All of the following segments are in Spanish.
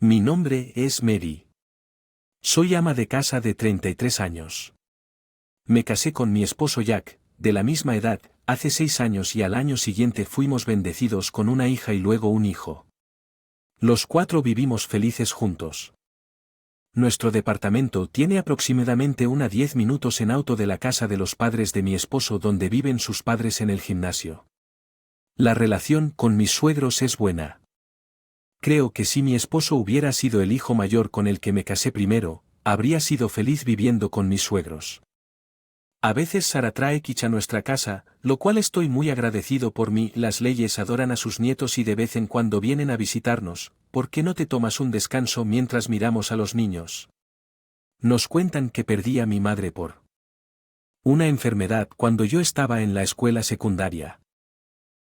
Mi nombre es Mary. Soy ama de casa de 33 años. Me casé con mi esposo Jack, de la misma edad, hace 6 años y al año siguiente fuimos bendecidos con una hija y luego un hijo. Los 4 vivimos felices juntos. Nuestro departamento tiene aproximadamente 10 minutos en auto de la casa de los padres de mi esposo donde viven sus padres en el gimnasio. La relación con mis suegros es buena. Creo que si mi esposo hubiera sido el hijo mayor con el que me casé primero, habría sido feliz viviendo con mis suegros. A veces Sara trae quiche a nuestra casa, lo cual estoy muy agradecido por mí. Las leyes adoran a sus nietos y de vez en cuando vienen a visitarnos. ¿Por qué no te tomas un descanso mientras miramos a los niños? Nos cuentan que perdí a mi madre por una enfermedad cuando yo estaba en la escuela secundaria.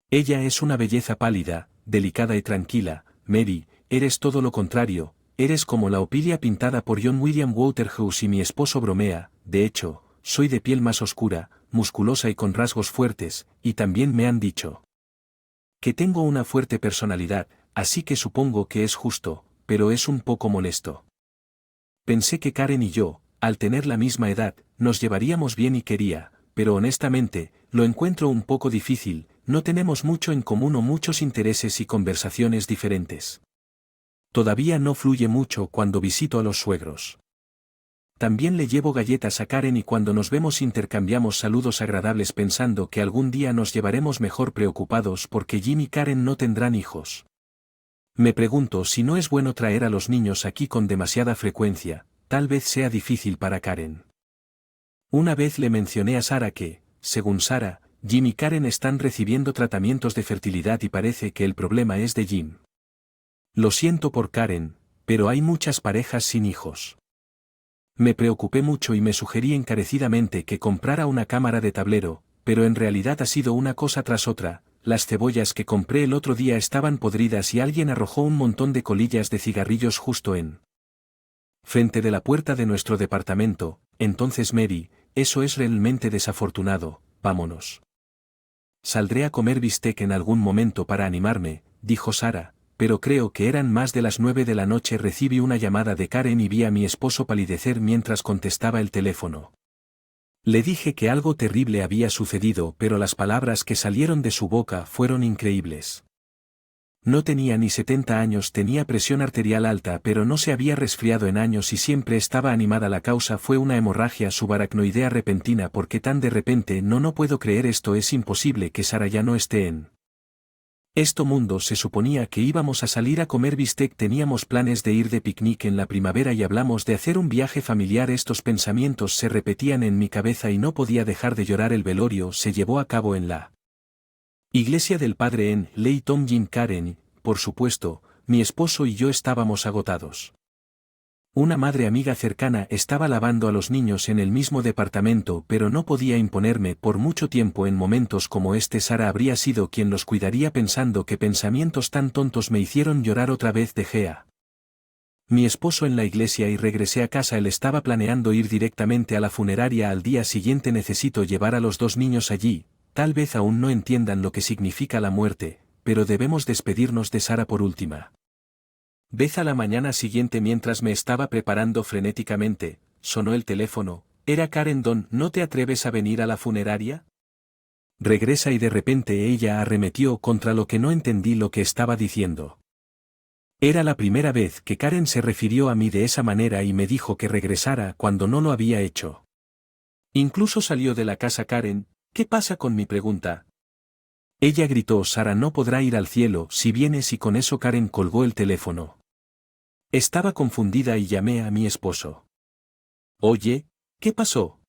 Ella es una belleza pálida, delicada y tranquila. Mary, eres todo lo contrario, eres como la Opilia pintada por John William Waterhouse y mi esposo bromea. De hecho, soy de piel más oscura, musculosa y con rasgos fuertes, y también me han dicho que tengo una fuerte personalidad, así que supongo que es justo, pero es un poco molesto. Pensé que Karen y yo, al tener la misma edad, nos llevaríamos bien y quería, pero honestamente, lo encuentro un poco difícil. No tenemos mucho en común o muchos intereses y conversaciones diferentes. Todavía no fluye mucho cuando visito a los suegros. También le llevo galletas a Karen y cuando nos vemos intercambiamos saludos agradables pensando que algún día nos llevaremos mejor preocupados porque Jim y Karen no tendrán hijos. Me pregunto si no es bueno traer a los niños aquí con demasiada frecuencia, tal vez sea difícil para Karen. Una vez le mencioné a Sara que, según Sara, Jim y Karen están recibiendo tratamientos de fertilidad y parece que el problema es de Jim. Lo siento por Karen, pero hay muchas parejas sin hijos. Me preocupé mucho y me sugerí encarecidamente que comprara una cámara de tablero, pero en realidad ha sido una cosa tras otra. Las cebollas que compré el otro día estaban podridas y alguien arrojó un montón de colillas de cigarrillos justo en frente de la puerta de nuestro departamento. Entonces Mary, eso es realmente desafortunado, vámonos. Saldré a comer bistec en algún momento para animarme, dijo Sara, pero creo que eran más de las 9 de la noche. Recibí una llamada de Karen y vi a mi esposo palidecer mientras contestaba el teléfono. Le dije que algo terrible había sucedido, pero las palabras que salieron de su boca fueron increíbles. No tenía ni 70 años, tenía presión arterial alta, pero no se había resfriado en años y siempre estaba animada. La causa fue una hemorragia subaracnoidea repentina. ¿Por qué tan de repente? No puedo creer esto, es imposible que Sara ya no esté en este mundo. Se suponía que íbamos a salir a comer bistec, teníamos planes de ir de picnic en la primavera y hablamos de hacer un viaje familiar. Estos pensamientos se repetían en mi cabeza y no podía dejar de llorar. El velorio se llevó a cabo en la iglesia del padre en Ley Tom. Jim, Karen, por supuesto, mi esposo y yo estábamos agotados. Una madre amiga cercana estaba lavando a los niños en el mismo departamento, pero no podía imponerme por mucho tiempo. En momentos como este Sara habría sido quien los cuidaría. Pensando que pensamientos tan tontos me hicieron llorar otra vez. Dejé a mi esposo en la iglesia y regresé a casa. Él estaba planeando ir directamente a la funeraria al día siguiente. Necesito llevar a los 2 niños allí. Tal vez aún no entiendan lo que significa la muerte, pero debemos despedirnos de Sara por última vez. A la mañana siguiente, mientras me estaba preparando frenéticamente, sonó el teléfono. Era Karen. Don, ¿no te atreves a venir a la funeraria? Regresa. Y de repente ella arremetió contra lo que no entendí lo que estaba diciendo. Era la primera vez que Karen se refirió a mí de esa manera y me dijo que regresara cuando no lo había hecho. Incluso salió de la casa. Karen, ¿qué pasa con mi pregunta? Ella gritó. Sara no podrá ir al cielo si vienes, y con eso Karen colgó el teléfono. Estaba confundida y llamé a mi esposo. Oye, ¿qué pasó?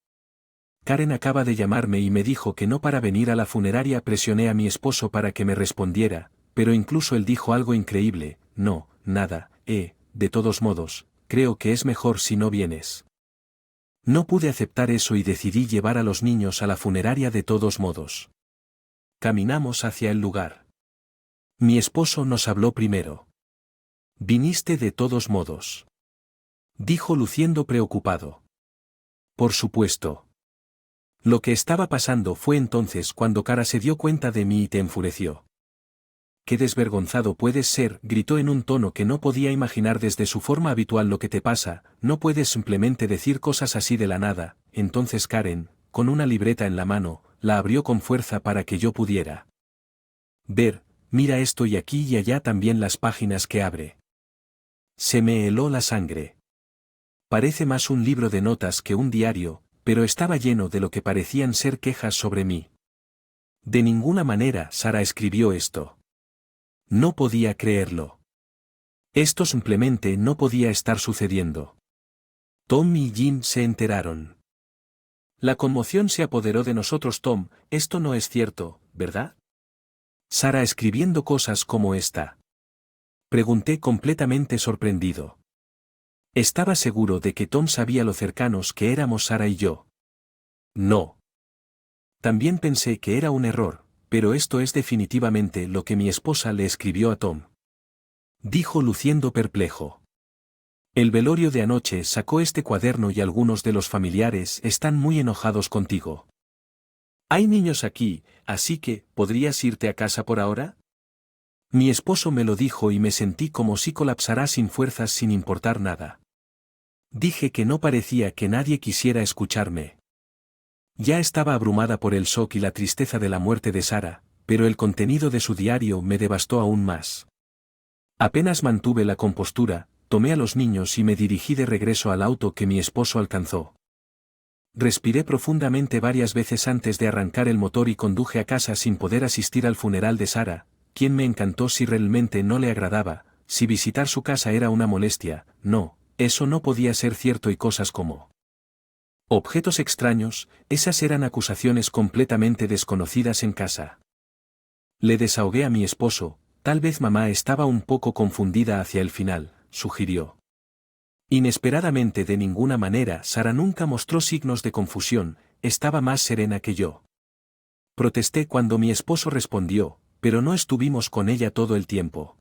Karen acaba de llamarme y me dijo que no para venir a la funeraria. Presioné a mi esposo para que me respondiera, pero incluso él dijo algo increíble. No, nada, de todos modos, creo que es mejor si no vienes. No pude aceptar eso y decidí llevar a los niños a la funeraria de todos modos. Caminamos hacia el lugar. Mi esposo nos habló primero. ¿Viniste de todos modos?, dijo luciendo preocupado. Por supuesto. Lo que estaba pasando fue entonces cuando Kara se dio cuenta de mí y te enfureció. qué desvergonzado puedes ser, gritó en un tono que no podía imaginar desde su forma habitual. Lo que te pasa, no puedes simplemente decir cosas así de la nada. Entonces Karen, con una libreta en la mano, la abrió con fuerza para que yo pudiera ver. Mira esto, y aquí y allá también las páginas que abre. Se me heló la sangre. Parece más un libro de notas que un diario, pero estaba lleno de lo que parecían ser quejas sobre mí. De ninguna manera Sara escribió esto. No podía creerlo. Esto simplemente no podía estar sucediendo. Tom y Jim se enteraron. La conmoción se apoderó de nosotros. Tom, esto no es cierto, ¿verdad? Sara escribiendo cosas como esta. Pregunté completamente sorprendido. Estaba seguro de que Tom sabía lo cercanos que éramos Sara y yo. No. También pensé que era un error, pero esto es definitivamente lo que mi esposa le escribió a Tom. Dijo luciendo perplejo. El velorio de anoche sacó este cuaderno y algunos de los familiares están muy enojados contigo. Hay niños aquí, así que, ¿podrías irte a casa por ahora? Mi esposo me lo dijo y me sentí como si colapsara sin fuerzas, sin importar nada. Dije que no parecía que nadie quisiera escucharme. Ya estaba abrumada por el shock y la tristeza de la muerte de Sara, pero el contenido de su diario me devastó aún más. Apenas mantuve la compostura, tomé a los niños y me dirigí de regreso al auto que mi esposo alcanzó. Respiré profundamente varias veces antes de arrancar el motor y conduje a casa sin poder asistir al funeral de Sara, quien me encantó. Si realmente no le agradaba, si visitar su casa era una molestia, no, eso no podía ser cierto. Y cosas como objetos extraños, esas eran acusaciones completamente desconocidas en casa. Le desahogué a mi esposo. Tal vez mamá estaba un poco confundida hacia el final, sugirió. Inesperadamente, de ninguna manera, Sara nunca mostró signos de confusión, estaba más serena que yo. Protesté cuando mi esposo respondió, pero no estuvimos con ella todo el tiempo.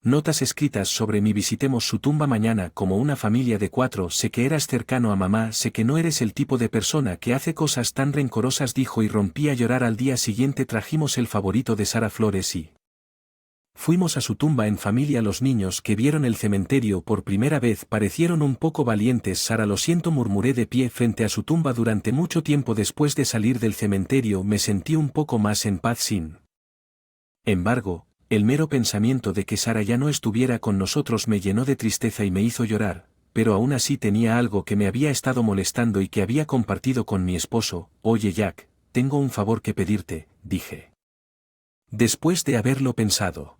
Notas escritas sobre mí: visitemos su tumba mañana como una familia de 4. Sé que eras cercano a mamá, sé que no eres el tipo de persona que hace cosas tan rencorosas, dijo, y rompí a llorar. Al día siguiente trajimos el favorito de Sara, flores, y fuimos a su tumba en familia. Los niños que vieron el cementerio por primera vez parecieron un poco valientes. Sara, lo siento, murmuré de pie frente a su tumba. Durante mucho tiempo después de salir del cementerio me sentí un poco más en paz. Sin embargo, el mero pensamiento de que Sara ya no estuviera con nosotros me llenó de tristeza y me hizo llorar, pero aún así tenía algo que me había estado molestando y que había compartido con mi esposo. Oye Jack, tengo un favor que pedirte, dije. Después de haberlo pensado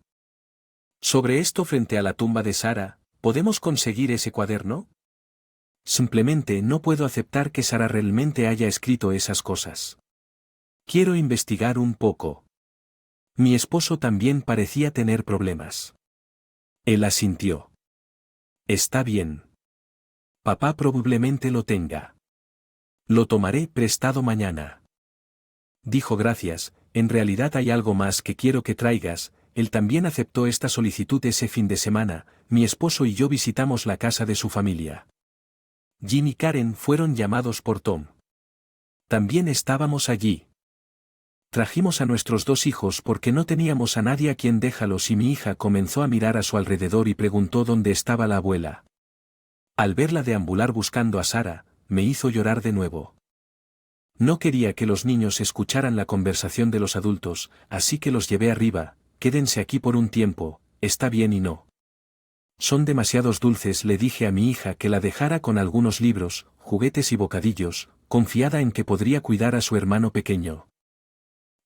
sobre esto frente a la tumba de Sara, ¿podemos conseguir ese cuaderno? Simplemente no puedo aceptar que Sara realmente haya escrito esas cosas. Quiero investigar un poco. Mi esposo también parecía tener problemas. Él asintió. Está bien. Papá probablemente lo tenga. Lo tomaré prestado mañana. Dijo. Gracias, en realidad hay algo más que quiero que traigas. Él también aceptó esta solicitud. Ese fin de semana, mi esposo y yo visitamos la casa de su familia. Jim y Karen fueron llamados por Tom. También estábamos allí. Trajimos a nuestros 2 hijos porque no teníamos a nadie a quien dejarlos, y mi hija comenzó a mirar a su alrededor y preguntó dónde estaba la abuela. Al verla deambular buscando a Sara, me hizo llorar de nuevo. No quería que los niños escucharan la conversación de los adultos, así que los llevé arriba. Quédense aquí por un tiempo, está bien. Y no son demasiados dulces. Le dije a mi hija que la dejara con algunos libros, juguetes y bocadillos, confiada en que podría cuidar a su hermano pequeño.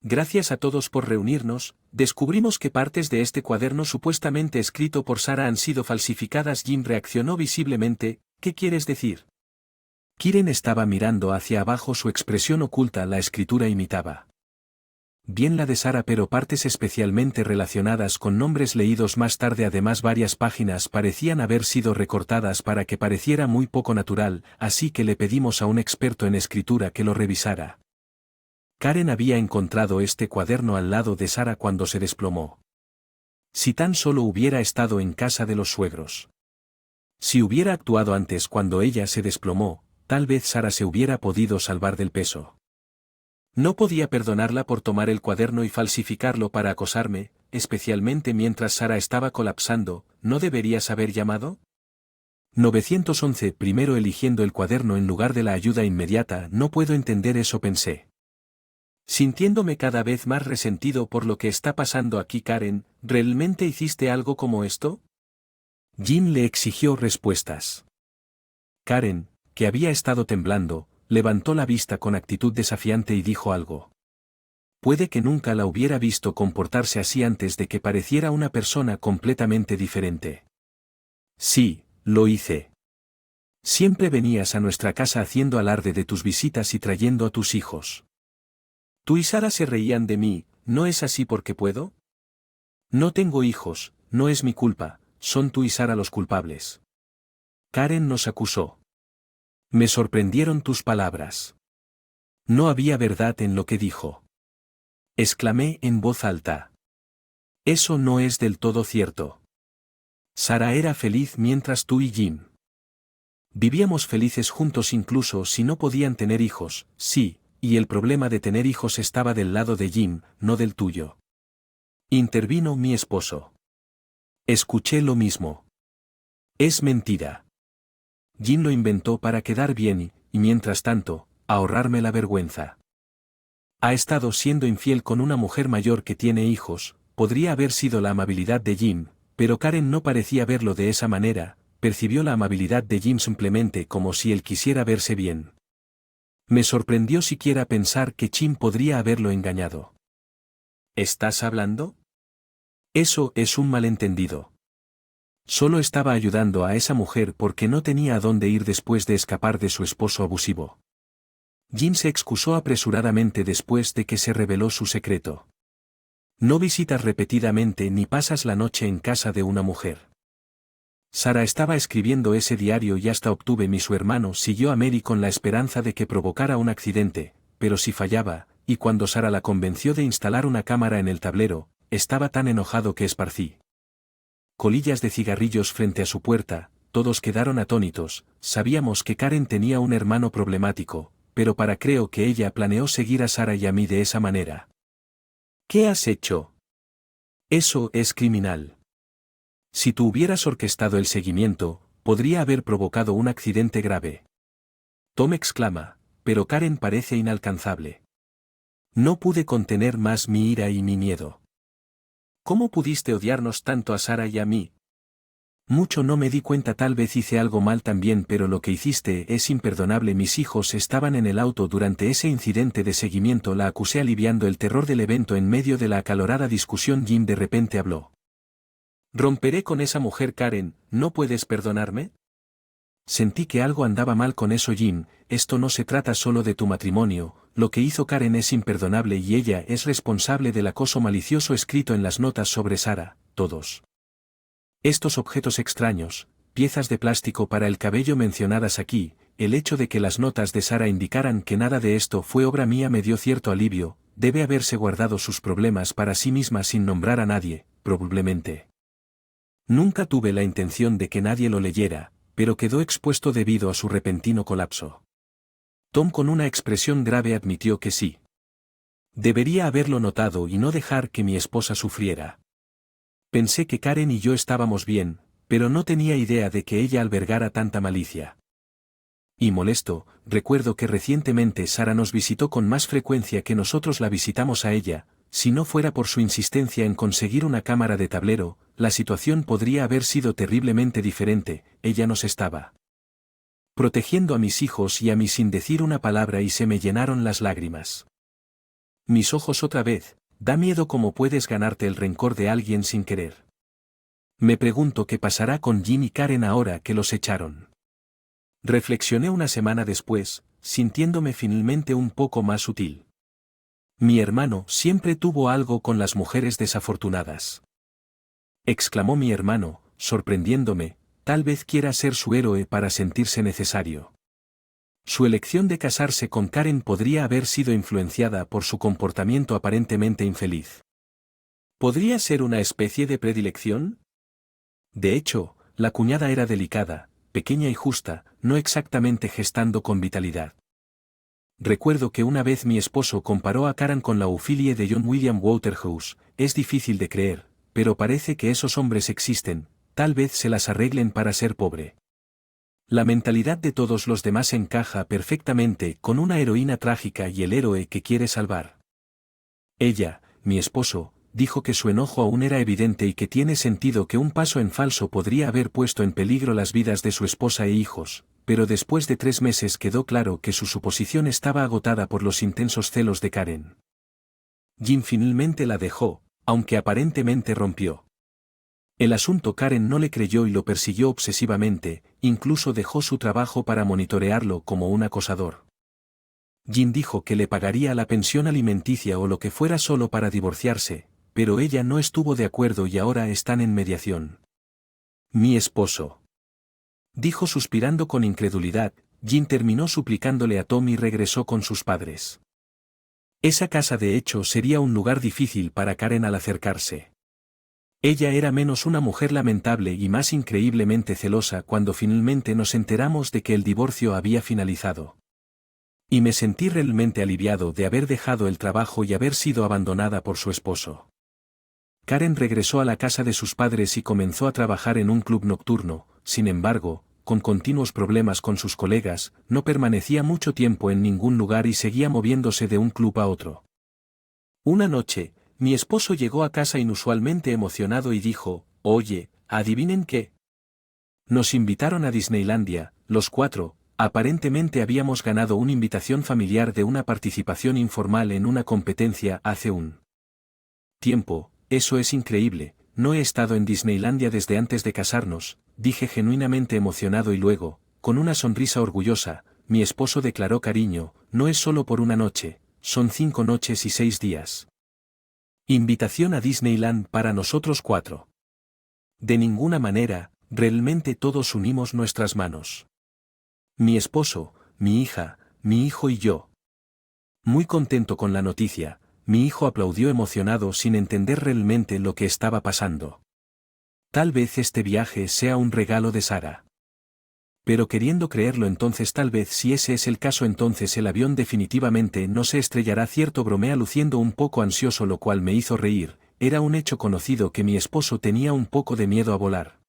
Gracias a todos por reunirnos. Descubrimos que partes de este cuaderno supuestamente escrito por Sara han sido falsificadas. Jim reaccionó visiblemente. ¿Qué quieres decir? Karen estaba mirando hacia abajo, su expresión oculta. La escritura imitaba bien la de Sara, pero partes especialmente relacionadas con nombres leídos más tarde. Además, varias páginas parecían haber sido recortadas para que pareciera muy poco natural, así que le pedimos a un experto en escritura que lo revisara. Karen había encontrado este cuaderno al lado de Sara cuando se desplomó. Si tan solo hubiera estado en casa de los suegros. Si hubiera actuado antes, cuando ella se desplomó, tal vez Sara se hubiera podido salvar del peso. No podía perdonarla por tomar el cuaderno y falsificarlo para acosarme. especialmente mientras Sara estaba colapsando, ¿no deberías haber llamado? 911 Primero eligiendo el cuaderno en lugar de la ayuda inmediata, no puedo entender eso, pensé. Sintiéndome cada vez más resentido por lo que está pasando aquí. Karen, ¿realmente hiciste algo como esto? Jim le exigió respuestas. Karen, que había estado temblando, levantó la vista con actitud desafiante y dijo algo. Puede que nunca la hubiera visto comportarse así antes de que pareciera una persona completamente diferente. Sí, lo hice. Siempre venías a nuestra casa haciendo alarde de tus visitas y trayendo a tus hijos. Tú y Sara se reían de mí, ¿no es así porque puedo? No tengo hijos, no es mi culpa, son tú y Sara los culpables. Karen nos acusó. Me sorprendieron tus palabras. No había verdad en lo que dijo. Exclamé en voz alta. Eso no es del todo cierto. Sara era feliz mientras tú y Jim vivíamos felices juntos incluso si no podían tener hijos, sí, y el problema de tener hijos estaba del lado de Jim, no del tuyo. Intervino mi esposo. Escuché lo mismo. Es mentira. Jim lo inventó para quedar bien y mientras tanto, ahorrarme la vergüenza. Ha estado siendo infiel con una mujer mayor que tiene hijos, podría haber sido la amabilidad de Jim, pero Karen no parecía verlo de esa manera, percibió la amabilidad de Jim simplemente como si él quisiera verse bien. Me sorprendió siquiera pensar que Jim podría haberlo engañado. ¿Estás hablando? Eso es un malentendido. Solo estaba ayudando a esa mujer porque no tenía a dónde ir después de escapar de su esposo abusivo. Jim se excusó apresuradamente después de que se reveló su secreto. No visitas repetidamente ni pasas la noche en casa de una mujer. Sara estaba escribiendo ese diario y hasta obtuve su hermano siguió a Mary con la esperanza de que provocara un accidente, pero si fallaba, y cuando Sara la convenció de instalar una cámara en el tablero, estaba tan enojado que esparcí colillas de cigarrillos frente a su puerta. Todos quedaron atónitos. Sabíamos que Karen tenía un hermano problemático, pero creo que ella planeó seguir a Sara y a mí de esa manera. ¿Qué has hecho? Eso es criminal. Si tú hubieras orquestado el seguimiento, podría haber provocado un accidente grave. Tom exclama, pero Karen parece inalcanzable. No pude contener más mi ira y mi miedo. ¿Cómo pudiste odiarnos tanto a Sara y a mí? Mucho no me di cuenta, tal vez hice algo mal también, pero lo que hiciste es imperdonable. Mis hijos estaban en el auto durante ese incidente de seguimiento, la acusé aliviando el terror del evento en medio de la acalorada discusión. Jim de repente habló. Romperé con esa mujer. Karen, ¿no puedes perdonarme? Sentí que algo andaba mal con eso. Jim, esto no se trata solo de tu matrimonio, lo que hizo Karen es imperdonable y ella es responsable del acoso malicioso escrito en las notas sobre Sara. Todos estos objetos extraños, piezas de plástico para el cabello mencionadas aquí, el hecho de que las notas de Sara indicaran que nada de esto fue obra mía me dio cierto alivio. Debe haberse guardado sus problemas para sí misma sin nombrar a nadie, probablemente. Nunca tuve la intención de que nadie lo leyera, pero quedó expuesto debido a su repentino colapso. Tom con una expresión grave admitió que sí. Debería haberlo notado y no dejar que mi esposa sufriera. Pensé que Karen y yo estábamos bien, pero no tenía idea de que ella albergara tanta malicia. Y molesto, recuerdo que recientemente Sara nos visitó con más frecuencia que nosotros la visitamos a ella. Si no fuera por su insistencia en conseguir una cámara de tablero, la situación podría haber sido terriblemente diferente. Ella nos estaba protegiendo a mis hijos y a mí sin decir una palabra y se me llenaron las lágrimas. Mis ojos otra vez. Da miedo cómo puedes ganarte el rencor de alguien sin querer. Me pregunto qué pasará con Jim y Karen ahora que los echaron. Reflexioné una semana después, sintiéndome finalmente un poco más útil. Mi hermano siempre tuvo algo con las mujeres desafortunadas. Exclamó mi hermano, sorprendiéndome, tal vez quiera ser su héroe para sentirse necesario. Su elección de casarse con Karen podría haber sido influenciada por su comportamiento aparentemente infeliz. ¿Podría ser una especie de predilección? De hecho, la cuñada era delicada, pequeña y justa, no exactamente gestando con vitalidad. Recuerdo que una vez mi esposo comparó a Karen con la Ophelia de John William Waterhouse. Es difícil de creer, pero parece que esos hombres existen, tal vez se las arreglen para ser pobre. La mentalidad de todos los demás encaja perfectamente con una heroína trágica y el héroe que quiere salvar. Ella, mi esposo, dijo que su enojo aún era evidente y que tiene sentido que un paso en falso podría haber puesto en peligro las vidas de su esposa e hijos, pero después de 3 meses quedó claro que su suposición estaba agotada por los intensos celos de Karen. Jim finalmente la dejó, aunque aparentemente rompió. El asunto Karen no le creyó y lo persiguió obsesivamente, incluso dejó su trabajo para monitorearlo como un acosador. Jim dijo que le pagaría la pensión alimenticia o lo que fuera solo para divorciarse, pero ella no estuvo de acuerdo y ahora están en mediación. Mi esposo, dijo suspirando con incredulidad. Jim terminó suplicándole a Tom y regresó con sus padres. Esa casa de hecho sería un lugar difícil para Karen al acercarse. Ella era menos una mujer lamentable y más increíblemente celosa cuando finalmente nos enteramos de que el divorcio había finalizado. Y me sentí realmente aliviado de haber dejado el trabajo y haber sido abandonada por su esposo. Karen regresó a la casa de sus padres y comenzó a trabajar en un club nocturno. Sin embargo, con continuos problemas con sus colegas, no permanecía mucho tiempo en ningún lugar y seguía moviéndose de un club a otro. Una noche, mi esposo llegó a casa inusualmente emocionado y dijo: «Oye, ¿adivinen qué? Nos invitaron a Disneylandia, los 4, aparentemente habíamos ganado una invitación familiar de una participación informal en una competencia hace un tiempo, eso es increíble, no he estado en Disneylandia desde antes de casarnos», dije genuinamente emocionado y luego, con una sonrisa orgullosa, mi esposo declaró: «Cariño, no es solo por una noche, son 5 noches y 6 días. Invitación a Disneyland para nosotros 4. De ninguna manera, realmente todos unimos nuestras manos. Mi esposo, mi hija, mi hijo y yo». Muy contento con la noticia, mi hijo aplaudió emocionado sin entender realmente lo que estaba pasando. Tal vez este viaje sea un regalo de Sara. Pero queriendo creerlo, entonces tal vez si ese es el caso, entonces el avión definitivamente no se estrellará. Cierto, bromea luciendo un poco ansioso, lo cual me hizo reír. Era un hecho conocido que mi esposo tenía un poco de miedo a volar.